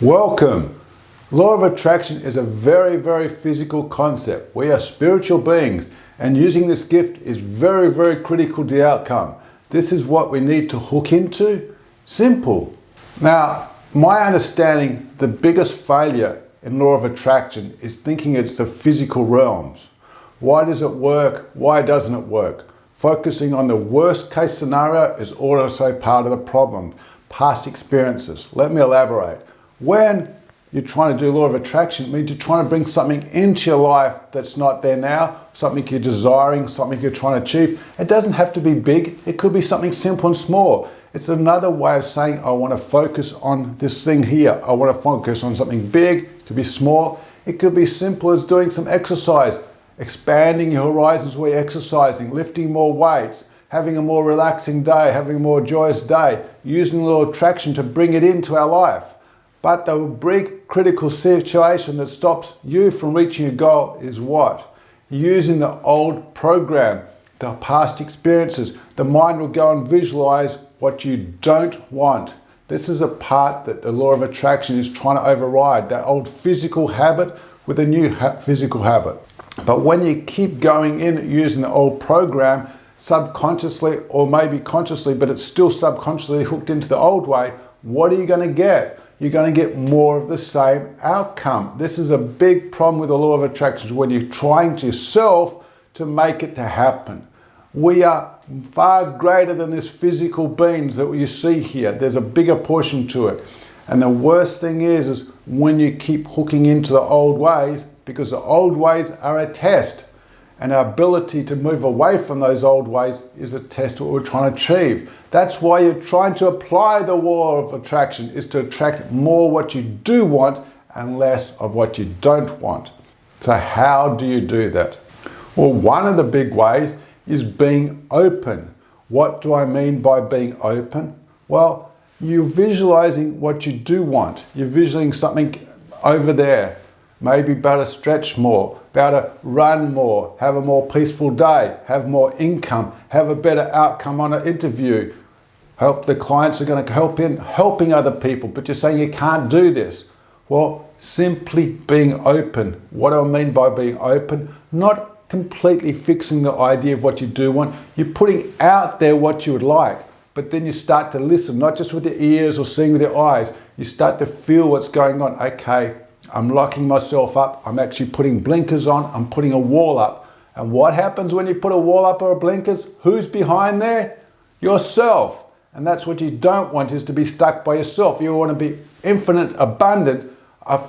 Welcome. Law of attraction is a very, very physical concept. We are spiritual beings, and using this gift is very, very critical to the outcome. This is what we need to hook into. Simple. Now, my understanding, the biggest failure in law of attraction is thinking it's the physical realms. Why does it work? Why doesn't it work? Focusing on the worst case scenario is also part of the problem. Past experiences. Let me elaborate. When you're trying to do law of attraction, it means you're trying to bring something into your life that's not there now, something you're desiring, something you're trying to achieve. It doesn't have to be big. It could be something simple and small. It's another way of saying, I want to focus on this thing here. I want to focus on something big. It could be small. It could be simple as doing some exercise, expanding your horizons while you're exercising, lifting more weights, having a more relaxing day, having a more joyous day, using law of attraction to bring it into our life. But the big critical situation that stops you from reaching your goal is what? Using the old program, the past experiences. The mind will go and visualize what you don't want. This is a part that the law of attraction is trying to override, that old physical habit with a new physical habit. But when you keep going in using the old program, subconsciously or maybe consciously, but it's still subconsciously hooked into the old way, what are you going to get? You're going to get more of the same outcome. This is a big problem with the law of attraction, when you're trying to yourself to make it to happen. We are far greater than this physical beings that you see here. There's a bigger portion to it. And the worst thing is when you keep hooking into the old ways, because the old ways are a test. And our ability to move away from those old ways is a test of what we're trying to achieve. That's why you're trying to apply the law of attraction, is to attract more what you do want and less of what you don't want. So how do you do that? Well, one of the big ways is being open. What do I mean by being open? Well, you're visualizing what you do want. You're visualizing something over there. Maybe better stretch more, better run more, have a more peaceful day, have more income, have a better outcome on an interview. Help the clients are going to help in helping other people, but you're saying you can't do this. Well, simply being open. What do I mean by being open? Not completely fixing the idea of what you do want. You're putting out there what you would like, but then you start to listen, not just with your ears or seeing with your eyes. You start to feel what's going on. Okay, I'm locking myself up. I'm actually putting blinkers on. I'm putting a wall up. And what happens when you put a wall up or a blinkers? Who's behind there? Yourself. And that's what you don't want, is to be stuck by yourself. You want to be infinite, abundant,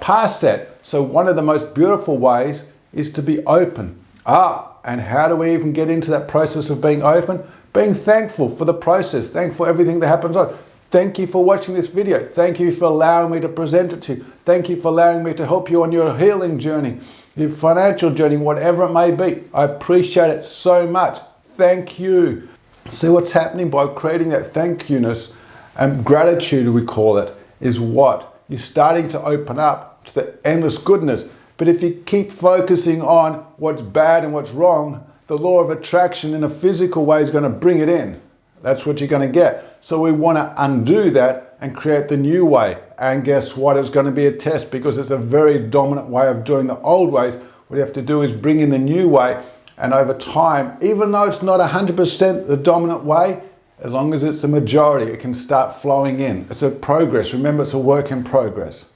past that. So one of the most beautiful ways is to be open. And how do we even get into that process of being open? Being thankful for the process. Thankful for everything that happens on. Thank you for watching this video. Thank you for allowing me to present it to you. Thank you for allowing me to help you on your healing journey, your financial journey, whatever it may be. I appreciate it so much. Thank you. See what's happening by creating that thank you-ness and gratitude, we call it, is what? You're starting to open up to the endless goodness. But if you keep focusing on what's bad and what's wrong, the law of attraction in a physical way is going to bring it in. That's what you're going to get. So we want to undo that and create the new way. And guess what? It's going to be a test, because it's a very dominant way of doing the old ways. What you have to do is bring in the new way. And over time, even though it's not 100% the dominant way, as long as it's a majority, it can start flowing in. It's a progress. Remember, it's a work in progress.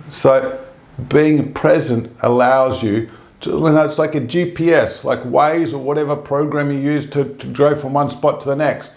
So being present allows you to, it's like a GPS, like Waze or whatever program you use to go from one spot to the next.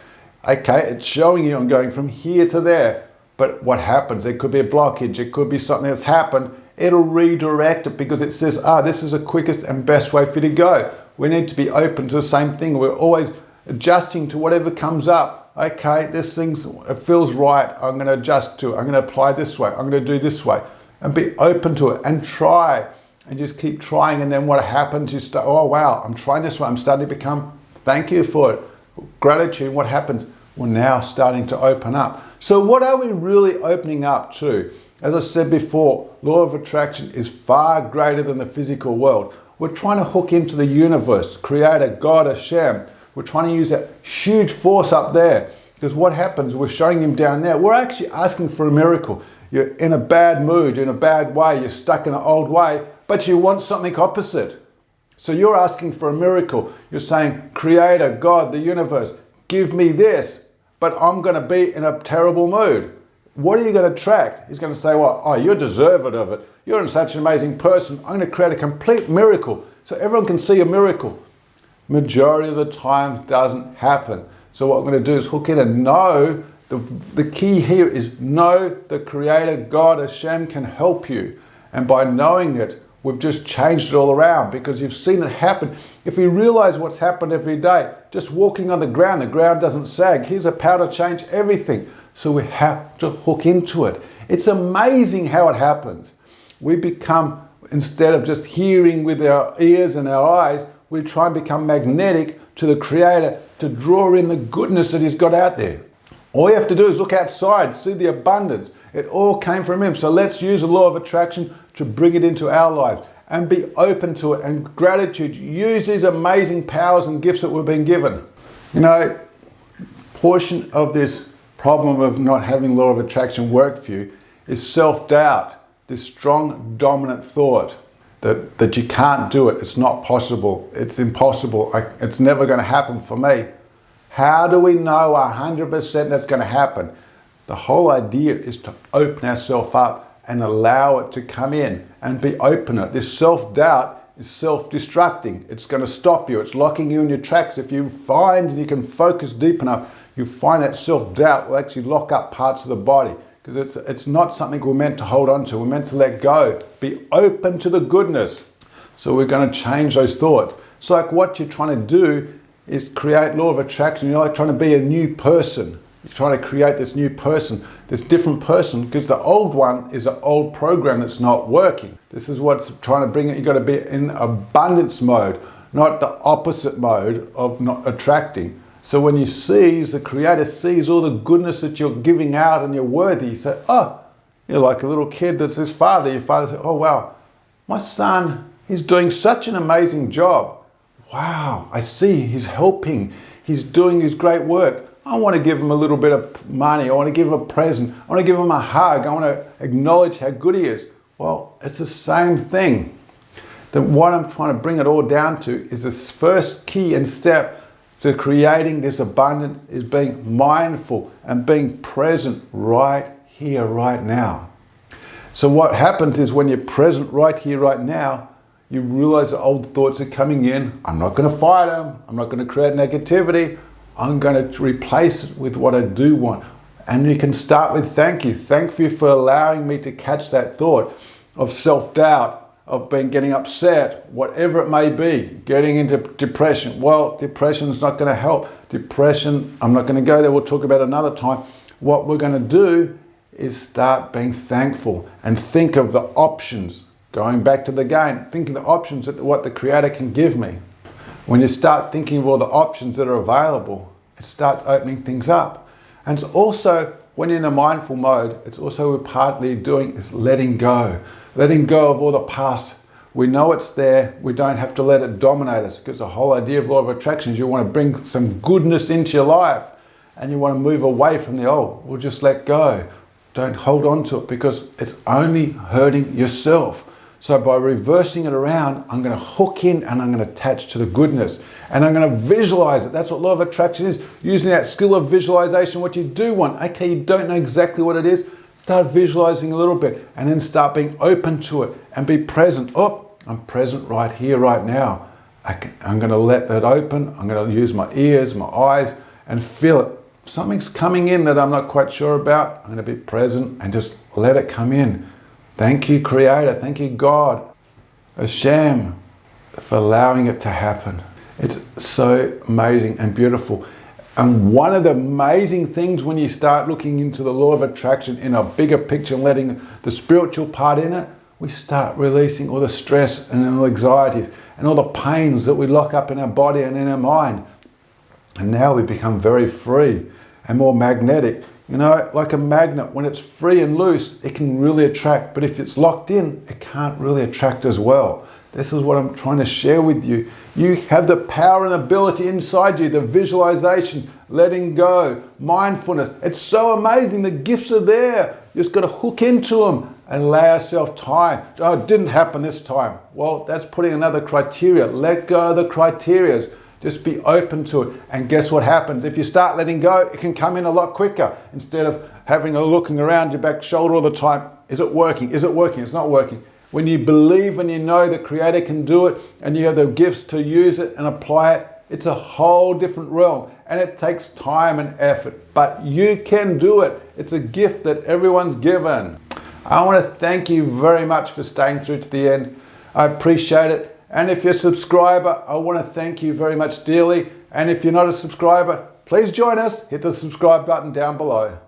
Okay, it's showing you I'm going from here to there. But what happens? It could be a blockage. It could be something that's happened. It'll redirect it because it says, this is the quickest and best way for you to go. We need to be open to the same thing. We're always adjusting to whatever comes up. Okay, this thing, it feels right. I'm going to adjust to it. I'm going to apply this way. I'm going to do this way. And be open to it and try. And just keep trying. And then what happens, you start, oh wow, I'm trying this way. I'm starting to become, thank you for it. Gratitude. What happens? We're now starting to open up. So what are we really opening up to? As I said before, law of attraction is far greater than the physical world. We're trying to hook into the universe, Creator, God, Hashem. We're trying to use that huge force up there. Because what happens, we're showing him down there. We're actually asking for a miracle. You're in a bad mood, you're in a bad way, you're stuck in an old way, but you want something opposite. So you're asking for a miracle. You're saying, Creator, God, the universe, give me this, but I'm going to be in a terrible mood. What are you going to attract? He's going to say, well, oh, you're deserving of it. You're such an amazing person. I'm going to create a complete miracle so everyone can see a miracle. Majority of the time doesn't happen. So what I'm going to do is hook in and know, the key here is know the Creator, God, Hashem, can help you. And by knowing it, we've just changed it all around because you've seen it happen. If we realize what's happened every day, just walking on the ground doesn't sag. Here's a power to change everything. So we have to hook into it. It's amazing how it happens. We become, instead of just hearing with our ears and our eyes, we try and become magnetic to the Creator to draw in the goodness that He's got out there. All you have to do is look outside, see the abundance. It all came from Him. So let's use the law of attraction to bring it into our lives and be open to it, and gratitude. Use these amazing powers and gifts that we've been given. You know, portion of this problem of not having law of attraction work for you is self-doubt, this strong dominant thought that you can't do it, it's not possible, it's impossible, it's never going to happen for me. How do we know 100% that's going to happen? The whole idea is to open ourselves up and allow it to come in and be open. This self-doubt is self-destructing. It's going to stop you. It's locking you in your tracks. If you find you can focus deep enough, you find that self-doubt will actually lock up parts of the body, because it's not something we're meant to hold on to. We're meant to let go. Be open to the goodness. So we're going to change those thoughts. So like what you're trying to do is create law of attraction. You're like trying to be a new person. You're trying to create this new person, this different person, because the old one is an old program that's not working. This is what's trying to bring it. You've got to be in abundance mode, not the opposite mode of not attracting. So when you the Creator sees all the goodness that you're giving out and you're worthy, you say, oh, you're like a little kid that's his father. Your father says, oh, wow, my son, he's doing such an amazing job. Wow, I see, he's helping. He's doing his great work. I want to give him a little bit of money. I want to give him a present. I want to give him a hug. I want to acknowledge how good he is. Well, it's the same thing. That what I'm trying to bring it all down to is this first key and step to creating this abundance is being mindful and being present right here, right now. So what happens is when you're present right here, right now, you realize the old thoughts are coming in. I'm not going to fight them. I'm not going to create negativity. I'm going to replace it with what I do want. And you can start with thank you. Thank you for allowing me to catch that thought of self-doubt, of getting upset, whatever it may be, getting into depression. Well, depression is not going to help. Depression, I'm not going to go there. We'll talk about it another time. What we're going to do is start being thankful and think of the options. Going back to the game, thinking the options that what the Creator can give me. When you start thinking of all the options that are available, it starts opening things up. And it's also, when you're in a mindful mode, it's also partly doing is letting go. Letting go of all the past. We know it's there. We don't have to let it dominate us, because the whole idea of law of attraction is you want to bring some goodness into your life and you want to move away from the old. We'll just let go. Don't hold on to it, because it's only hurting yourself. So by reversing it around, I'm going to hook in and I'm going to attach to the goodness. And I'm going to visualize it. That's what law of attraction is. Using that skill of visualization, what you do want. Okay, you don't know exactly what it is. Start visualizing a little bit and then start being open to it and be present. Oh, I'm present right here, right now. I'm going to let that open. I'm going to use my ears, my eyes, and feel it. If something's coming in that I'm not quite sure about, I'm going to be present and just let it come in. Thank you, Creator. Thank you, God, Hashem, for allowing it to happen. It's so amazing and beautiful. And one of the amazing things when you start looking into the law of attraction in a bigger picture and letting the spiritual part in it, we start releasing all the stress and all the anxieties and all the pains that we lock up in our body and in our mind. And now we become very free and more magnetic. You know, like a magnet, when it's free and loose, it can really attract. But if it's locked in, it can't really attract as well. This is what I'm trying to share with you. You have the power and ability inside you, the visualization, letting go, mindfulness. It's so amazing. The gifts are there. You just got to hook into them and allow yourself time. Oh, it didn't happen this time. Well, that's putting another criteria. Let go of the criterias. Just be open to it. And guess what happens? If you start letting go, it can come in a lot quicker instead of having a looking around your back shoulder all the time. Is it working? Is it working? It's not working. When you believe and you know the Creator can do it and you have the gifts to use it and apply it, it's a whole different realm, and it takes time and effort, but you can do it. It's a gift that everyone's given. I want to thank you very much for staying through to the end. I appreciate it. And if you're a subscriber, I want to thank you very much dearly. And if you're not a subscriber, please join us. Hit the subscribe button down below.